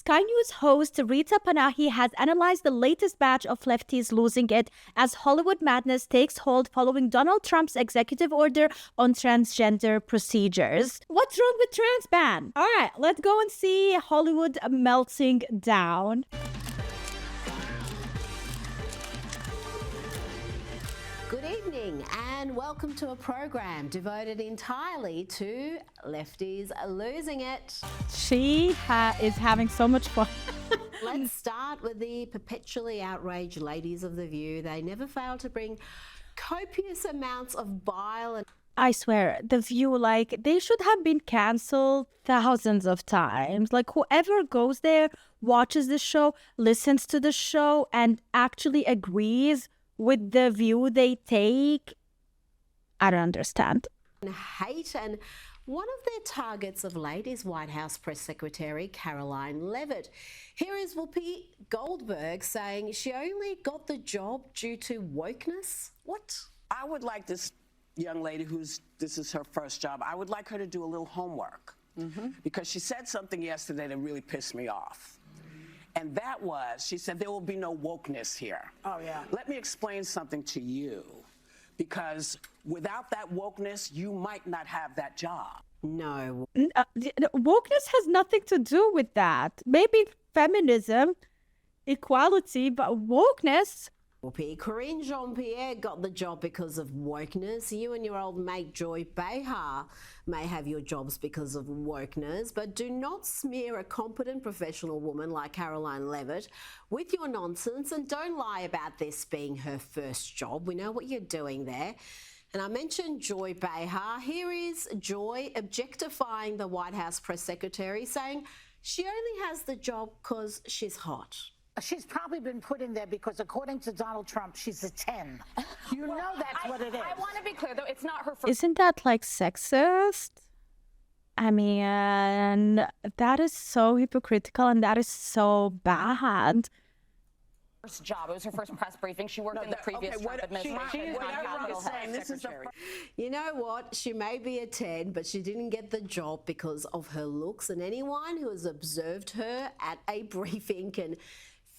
Sky News host Rita Panahi has analyzed the latest batch of lefties losing it as Hollywood madness takes hold following Donald Trump's executive order on transgender procedures. What's wrong with trans ban? All right, let's go and see Hollywood melting down. Good evening and welcome to a program devoted entirely to lefties losing it. She is having so much fun. Let's start with the perpetually outraged ladies of The View. They never fail to bring copious amounts of bile and I swear, The View, they should have been cancelled thousands of times. Whoever goes there, watches the show, listens to the show, and actually agrees with the view they take, I don't understand. Hate, and one of their targets of late is White House Press Secretary Caroline Leavitt. Here is Whoopi Goldberg saying she only got the job due to wokeness. What? I would like this young lady this is her first job, I would like her to do a little homework because she said something yesterday that really pissed me off. And that was, she said, there will be no wokeness here. Oh, yeah. Let me explain something to you, because without that wokeness, you might not have that job. No. Wokeness has nothing to do with that. Maybe feminism, equality, but wokeness. Corinne Jean-Pierre got the job because of wokeness. You and your old mate Joy Behar may have your jobs because of wokeness, but do not smear a competent professional woman like Caroline Leavitt with your nonsense, and don't lie about this being her first job. We know what you're doing there. And I mentioned Joy Behar. Here is Joy objectifying the White House press secretary, saying she only has the job because she's hot. She's probably been put in there because, according to Donald Trump, she's a 10. You know that's what it is. I want to be clear, though. It's not her first. Isn't that sexist? I mean, that is so hypocritical and that is so bad. Job. It was her first press briefing. She worked in the previous Trump administration. You know what? She may be a 10, but she didn't get the job because of her looks. And anyone who has observed her at a briefing can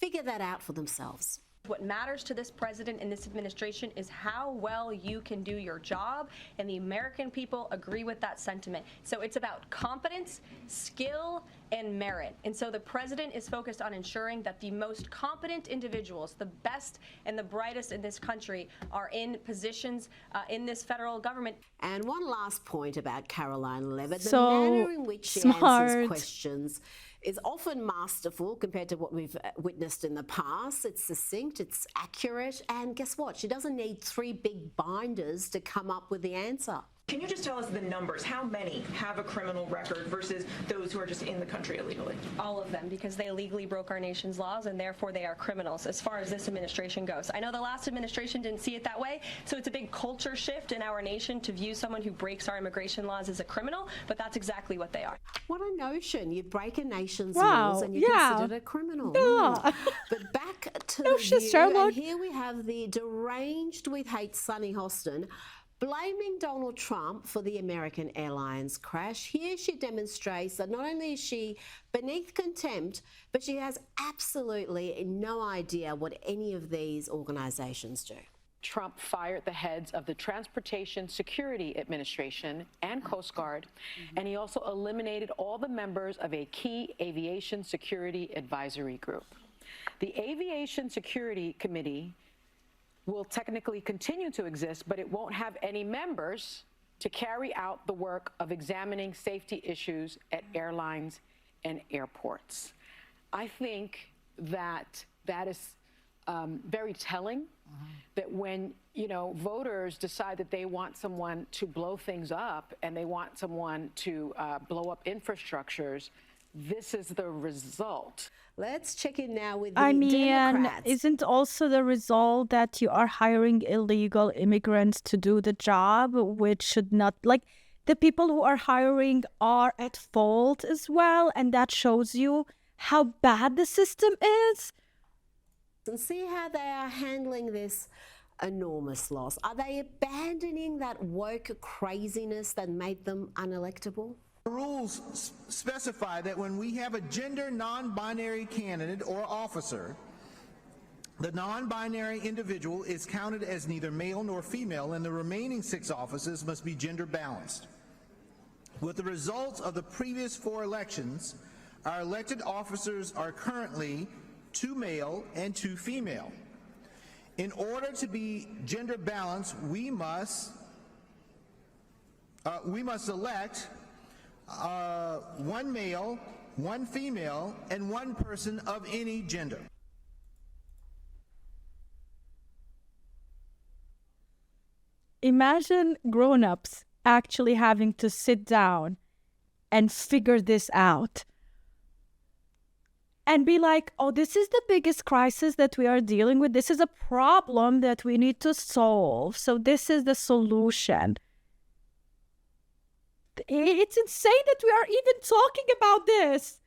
figure that out for themselves. What matters to this president and this administration is how well you can do your job, and the American people agree with that sentiment. So it's about competence, skill, and merit. And so the president is focused on ensuring that the most competent individuals, the best and the brightest in this country, are in positions in this federal government. And one last point about Caroline Leavitt, the So manner in which she answers questions is often masterful compared to what we've witnessed in the past. It's succinct, it's accurate, and guess what? She doesn't need 3 big binders to come up with the answer. Can you just tell us the numbers? How many have a criminal record versus those who are just in the country illegally? All of them, because they illegally broke our nation's laws, and therefore they are criminals as far as this administration goes. I know the last administration didn't see it that way, so it's a big culture shift in our nation to view someone who breaks our immigration laws as a criminal, but that's exactly what they are. What a notion. You break a nation's Wow, laws and you're yeah. considered a criminal. Yeah. But back to No, The she's View, terrible. and here we have the deranged with hate Sunny Hostin blaming Donald Trump for the American Airlines crash. Here she demonstrates that not only is she beneath contempt, but she has absolutely no idea what any of these organizations do. Trump fired the heads of the Transportation Security Administration and Coast Guard, and he also eliminated all the members of a key aviation security advisory group. The Aviation Security Committee will technically continue to exist, but it won't have any members to carry out the work of examining safety issues at airlines and airports. I think that is very telling, that when, voters decide that they want someone to blow things up and they want someone to blow up infrastructures, this is the result. Let's check in now with the Democrats. Isn't also the result that you are hiring illegal immigrants to do the job, which should not, the people who are hiring are at fault as well, and that shows you how bad the system is. And see how they are handling this enormous loss. Are they abandoning that woke craziness that made them unelectable? Rules specify that when we have a gender non-binary candidate or officer, the non-binary individual is counted as neither male nor female, and the remaining 6 offices must be gender balanced. With the results of the previous 4 elections, our elected officers are currently 2 male and 2 female. In order to be gender balanced, we must elect 1 male, 1 female, and 1 person of any gender. Imagine grown-ups actually having to sit down and figure this out and be like, oh, this is the biggest crisis that we are dealing with. This is a problem that we need to solve. So this is the solution. It's insane that we are even talking about this.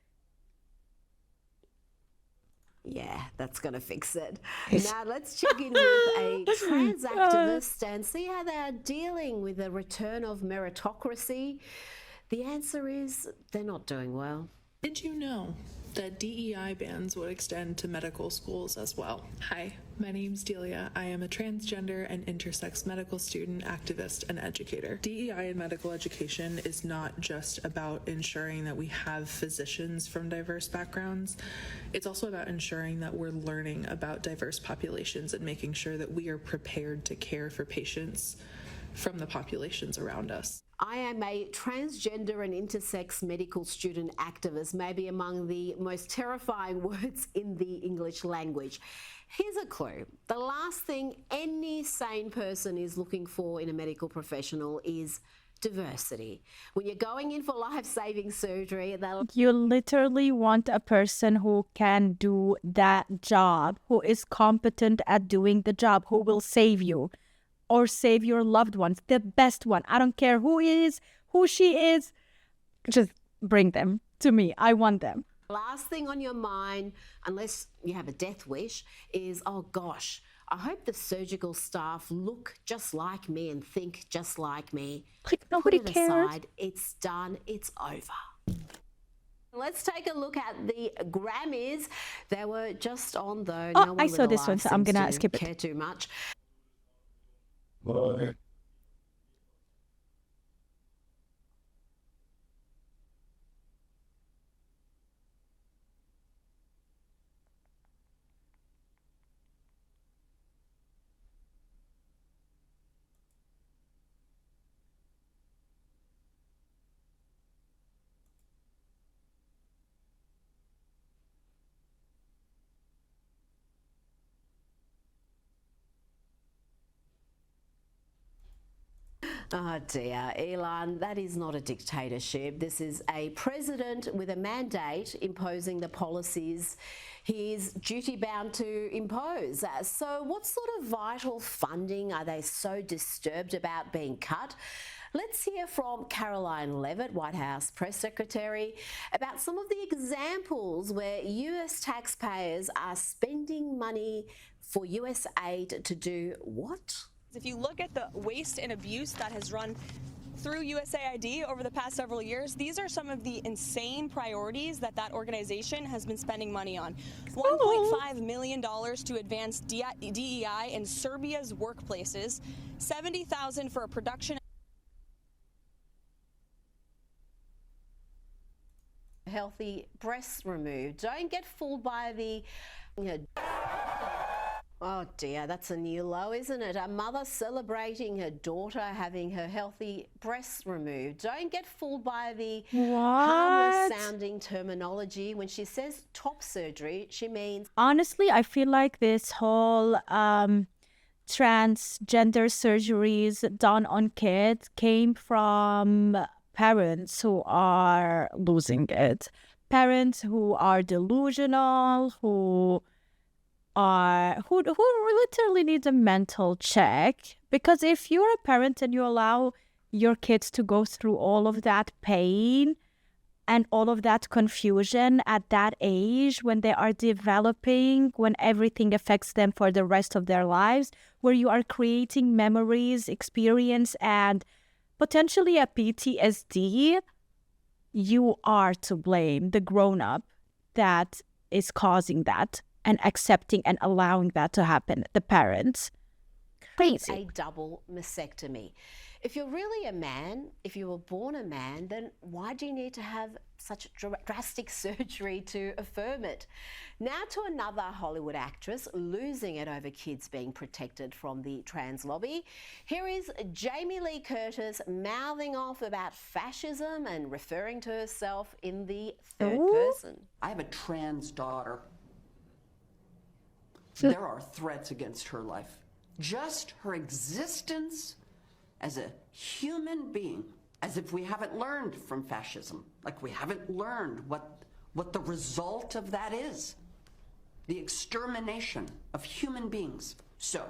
Yeah, that's going to fix it. Now let's check in with a trans activist and see how they are dealing with the return of meritocracy. The answer is they're not doing well. Did you know that DEI bans would extend to medical schools as well? Hi, my name's Delia. I am a transgender and intersex medical student, activist, and educator. DEI in medical education is not just about ensuring that we have physicians from diverse backgrounds. It's also about ensuring that we're learning about diverse populations and making sure that we are prepared to care for patients from the populations around us. I am a transgender and intersex medical student activist, maybe among the most terrifying words in the English language. Here's a clue. The last thing any sane person is looking for in a medical professional is diversity. When you're going in for life-saving surgery, you literally want a person who can do that job, who is competent at doing the job, who will save you or save your loved ones, the best one. I don't care who she is, just bring them to me. I want them. Last thing on your mind, unless you have a death wish, is, oh gosh, I hope the surgical staff look just like me and think just like me. Like nobody Put it cares. aside. It's done. It's over. Let's take a look at the Grammys. They were just on, though. Oh, no one I saw with a this one, so I'm life gonna seems to skip it. care too much. Oh dear, Elon, that is not a dictatorship. This is a president with a mandate imposing the policies he is duty-bound to impose. So what sort of vital funding are they so disturbed about being cut? Let's hear from Caroline Levitt, White House Press Secretary, about some of the examples where US taxpayers are spending money for US aid to do what? If you look at the waste and abuse that has run through USAID over the past several years, these are some of the insane priorities that organization has been spending money on. $1.5 million to advance DEI in Serbia's workplaces, $70,000 for a production. Healthy breasts removed. Don't get fooled by the, oh dear, that's a new low, isn't it? A mother celebrating her daughter having her healthy breasts removed. Don't get fooled by the harmless sounding terminology. When she says top surgery, she means... Honestly, I feel like this whole transgender surgeries done on kids came from parents who are losing it. Parents who are delusional, who literally need a mental check. Because if you're a parent and you allow your kids to go through all of that pain and all of that confusion at that age, when they are developing, when everything affects them for the rest of their lives, where you are creating memories, experience, and potentially a PTSD, you are to blame, the grown-up that is causing that and accepting and allowing that to happen, the parents. Crazy. A double mastectomy. If you're really a man, if you were born a man, then why do you need to have such drastic surgery to affirm it? Now to another Hollywood actress losing it over kids being protected from the trans lobby. Here is Jamie Lee Curtis mouthing off about fascism and referring to herself in the third person. I have a trans daughter. There are threats against her life. Just her existence as a human being, as if we haven't learned from fascism, like we haven't learned what the result of that is, the extermination of human beings. So,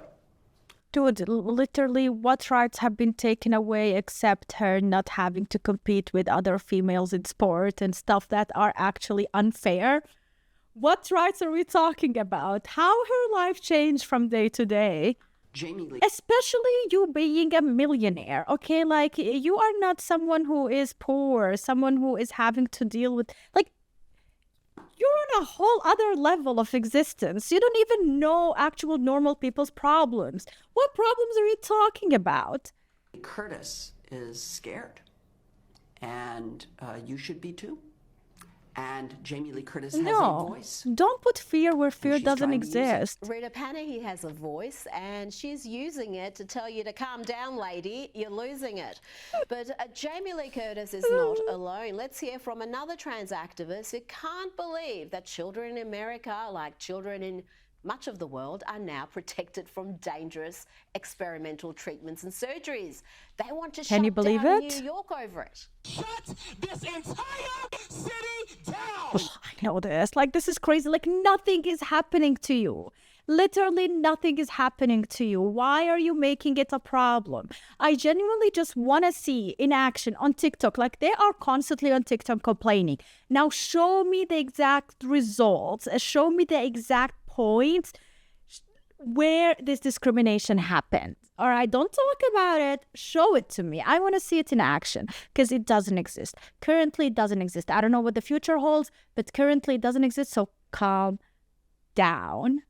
dude, literally what rights have been taken away except her not having to compete with other females in sport and stuff that are actually unfair? What rights are we talking about? How her life changed from day to day? Jamie Lee. Especially you being a millionaire, okay? Like, you are not someone who is poor, someone who is having to deal with, like, you're on a whole other level of existence. You don't even know actual normal people's problems. What problems are you talking about? Curtis is scared, and you should be too. And Jamie Lee Curtis has a voice. Don't put fear where fear doesn't exist. Rita Panahi has a voice, and she's using it to tell you to calm down, lady. You're losing it. But Jamie Lee Curtis is not alone. Let's hear from another trans activist who can't believe that children in America, like children in much of the world, are now protected from dangerous experimental treatments and surgeries. They want to shut down New York over it. Shut this entire city down! I know this. Like, this is crazy. Like, nothing is happening to you. Literally nothing is happening to you. Why are you making it a problem? I genuinely just want to see in action on TikTok. Like, they are constantly on TikTok complaining. Now show me the exact results. Show me the exact points where this discrimination happened. All right, don't talk about it. Show it to me. I want to see it in action because it doesn't exist. Currently, it doesn't exist. I don't know what the future holds, but currently it doesn't exist. So calm down.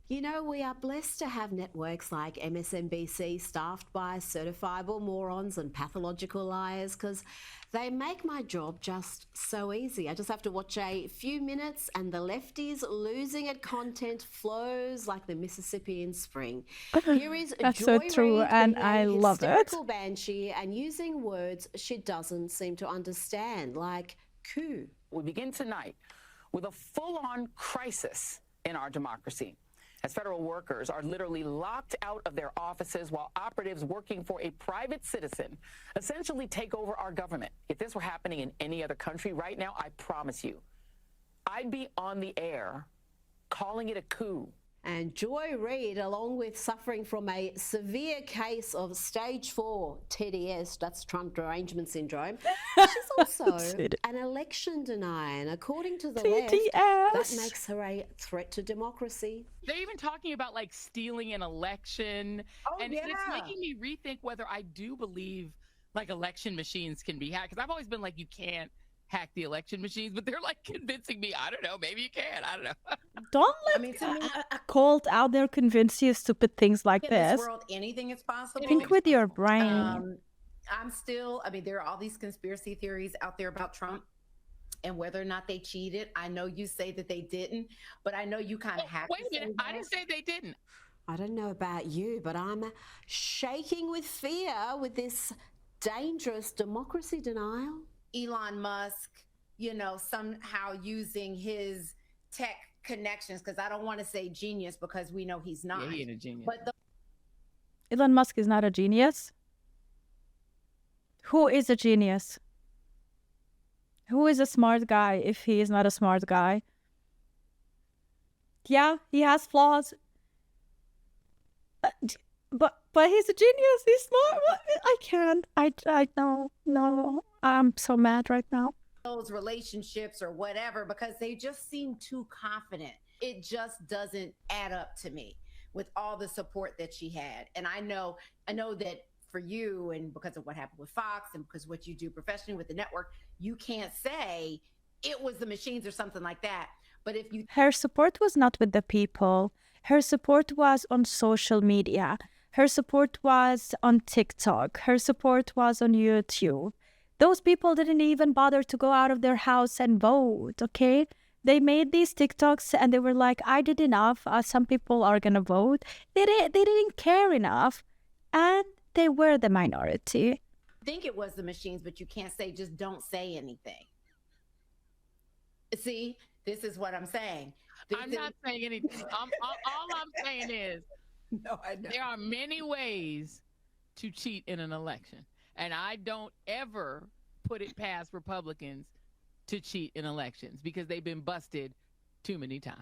You know, we are blessed to have networks like MSNBC staffed by certifiable morons and pathological liars because they make my job just so easy. I just have to watch a few minutes and the lefties losing it content flows like the Mississippi in spring. Here is That's Joy so true, Reid and being I a love it. hysterical banshee and using words she doesn't seem to understand, like coup. We begin tonight with a full-on crisis in our democracy, as federal workers are literally locked out of their offices while operatives working for a private citizen essentially take over our government. If this were happening in any other country right now, I promise you, I'd be on the air calling it a coup. And Joy Reid, along with suffering from a severe case of stage 4 TDS, that's Trump derangement syndrome, she's also an election denier. And according to the left, that makes her a threat to democracy. They're even talking about like stealing an election. And it's making me rethink whether I do believe like election machines can be hacked. Because I've always been like, you can't hack the election machines, but they're like convincing me, I don't know, maybe you can, I don't know. Don't let a cult out there convince you stupid things like In this. world, anything is possible. Think with your brain. I'm still, there are all these conspiracy theories out there about Trump and whether or not they cheated. I know you say that they didn't, but I know you kind of have Wait a minute, I didn't say they didn't. I don't know about you, but I'm shaking with fear with this dangerous democracy denial. Elon Musk, somehow using his tech connections, because I don't want to say genius because we know he's not. Yeah, he ain't a genius. But Elon Musk is not a genius. Who is a genius? Who is a smart guy if he is not a smart guy? Yeah, he has flaws. But he's a genius. He's smart. I can't. I no. I'm so mad right now. Those relationships or whatever, because they just seem too confident. It just doesn't add up to me with all the support that she had. And I know that for you, and because of what happened with Fox and because what you do professionally with the network, you can't say it was the machines or something like that. But if you... Her support was not with the people. Her support was on social media. Her support was on TikTok. Her support was on YouTube. Those people didn't even bother to go out of their house and vote, okay? They made these TikToks and they were like, I did enough. Some people are going to vote. They didn't care enough. And they were the minority. I think it was the machines, but you can't say, just don't say anything. See, this is what I'm saying. I'm not saying anything. All I'm saying is, no, I know. There are many ways to cheat in an election. And I don't ever put it past Republicans to cheat in elections because they've been busted too many times.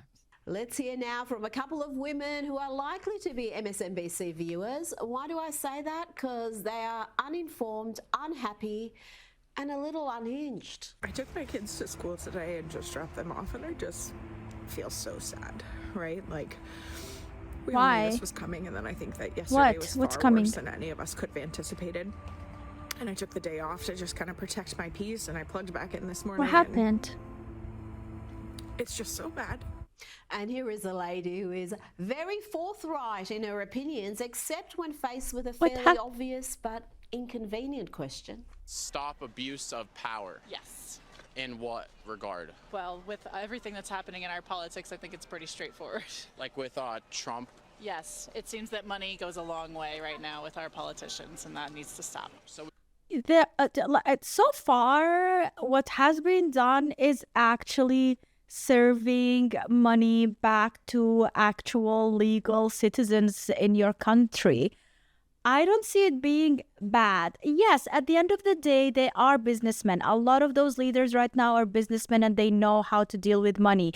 Let's hear now from a couple of women who are likely to be MSNBC viewers. Why do I say that? Because they are uninformed, unhappy, and a little unhinged. I took my kids to school today and just dropped them off, and I just feel so sad, right? Like, we all knew this was coming, and then I think that yesterday was far worse than any of us could have anticipated. And I took the day off to just kind of protect my peace, and I plugged back in this morning. What happened? It's just so bad. And here is a lady who is very forthright in her opinions, except when faced with a fairly obvious but inconvenient question. Stop abuse of power. Yes. In what regard? Well, with everything that's happening in our politics, I think it's pretty straightforward. Like with Trump? Yes. It seems that money goes a long way right now with our politicians, and that needs to stop. So far, what has been done is actually serving money back to actual legal citizens in your country. I don't see it being bad. Yes, at the end of the day, they are businessmen. A lot of those leaders right now are businessmen and they know how to deal with money.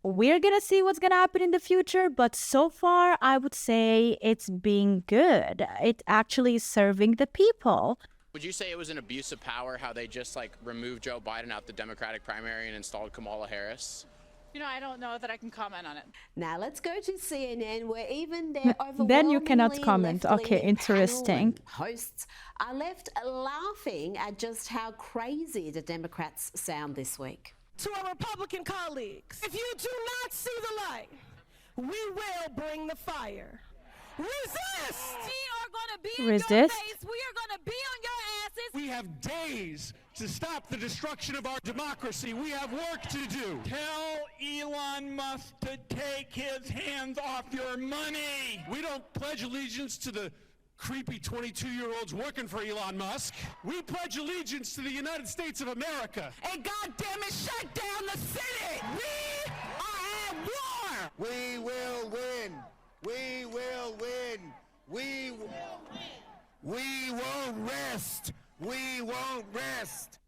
We're going to see what's going to happen in the future, but so far, I would say it's being good. It actually is serving the people. Would you say it was an abuse of power how they just removed Joe Biden out the Democratic primary and installed Kamala Harris? You know, I don't know that I can comment on it. Now let's go to CNN, where even their overwhelmingly then you cannot comment. Okay, left-leaning interesting. hosts are left laughing at just how crazy the Democrats sound this week. To our Republican colleagues, if you do not see the light, we will bring the fire. Resist! We are going to be in Resist. your face. We are going to be on your asses. We have days to stop the destruction of our democracy. We have work to do. Tell Elon Musk to take his hands off your money. We don't pledge allegiance to the creepy 22-year-olds working for Elon Musk. We pledge allegiance to the United States of America. And goddamn it, shut down the Senate! We are at war! We will win! We will win! We won't rest! We won't rest!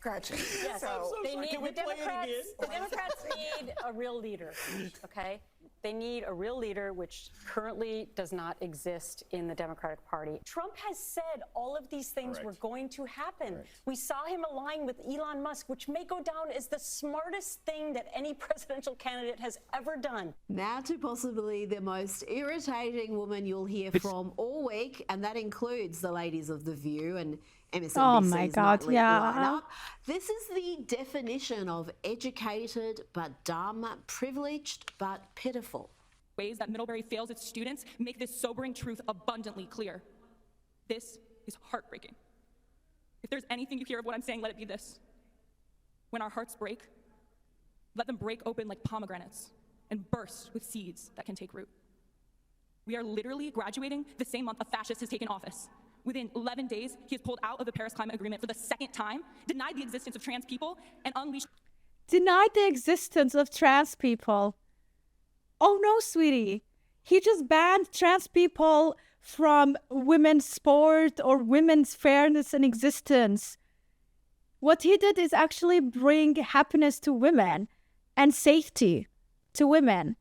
Gretchen. Yes, So, the Democrats need a real leader, okay? They need a real leader, which currently does not exist in the Democratic Party. Trump has said all of these things were going to happen. We saw him align with Elon Musk, which may go down as the smartest thing that any presidential candidate has ever done. Now to possibly the most irritating woman you'll hear from all week, and that includes the ladies of The View and MSNBC's Oh my God, nightly yeah. lineup. This is the definition of educated but dumb, privileged but pitiful. Ways that Middlebury fails its students make this sobering truth abundantly clear. This is heartbreaking. If there's anything you hear of what I'm saying, let it be this. When our hearts break, let them break open like pomegranates and burst with seeds that can take root. We are literally graduating the same month a fascist has taken office. Within 11 days, he has pulled out of the Paris Climate Agreement for the second time, denied the existence of trans people, and unleashed... Denied the existence of trans people. Oh no, sweetie. He just banned trans people from women's sport or women's fairness and existence. What he did is actually bring happiness to women and safety to women,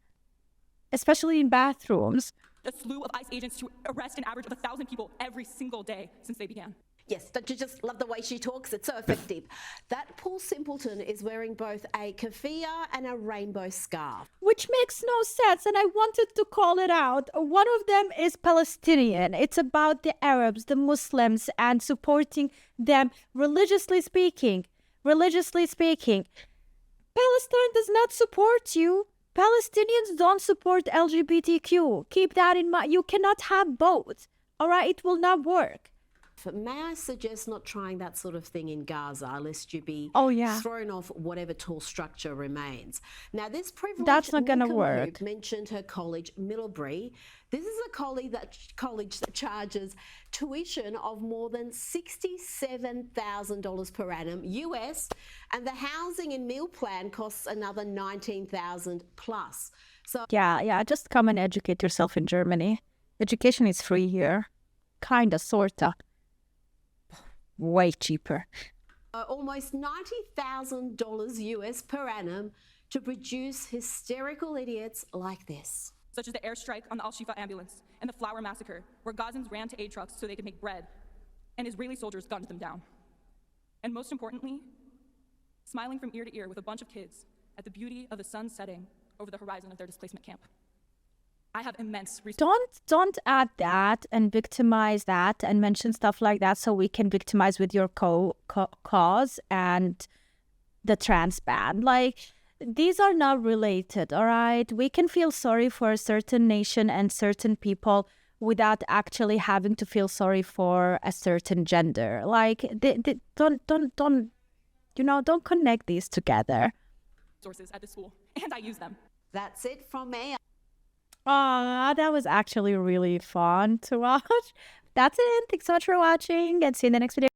especially in bathrooms. A slew of ICE agents to arrest an average of 1,000 people every single day since they began. Yes, don't you just love the way she talks? It's so effective. That poor simpleton is wearing both a keffiyeh and a rainbow scarf. Which makes no sense, and I wanted to call it out. One of them is Palestinian. It's about the Arabs, the Muslims, and supporting them religiously speaking. Religiously speaking. Palestine does not support you. Palestinians don't support LGBTQ. Keep that in mind. You cannot have both. All right? It will not work. May I suggest not trying that sort of thing in Gaza, lest you be thrown off whatever tall structure remains. Now, this privileged That's not going to work. mentioned her college, Middlebury. This is a college that charges tuition of more than $67,000 per annum US, and the housing and meal plan costs another $19,000 plus. So Yeah, just come and educate yourself in Germany. Education is free here. Kinda, sorta. Way cheaper. Almost $90,000 US per annum to produce hysterical idiots like this. Such as the airstrike on the Al-Shifa ambulance and the flour massacre, where Gazans ran to aid trucks so they could make bread, and Israeli soldiers gunned them down. And most importantly, smiling from ear to ear with a bunch of kids at the beauty of the sun setting over the horizon of their displacement camp. I have immense respect. Don't add that and victimize that and mention stuff like that so we can victimize with your cause and the trans ban. Like, these are not related, all right? We can feel sorry for a certain nation and certain people without actually having to feel sorry for a certain gender. Like, don't connect these together. Sources at the school, and I use them. That's it from me. That was actually really fun to watch. That's it. Thanks so much for watching, and see you in the next video.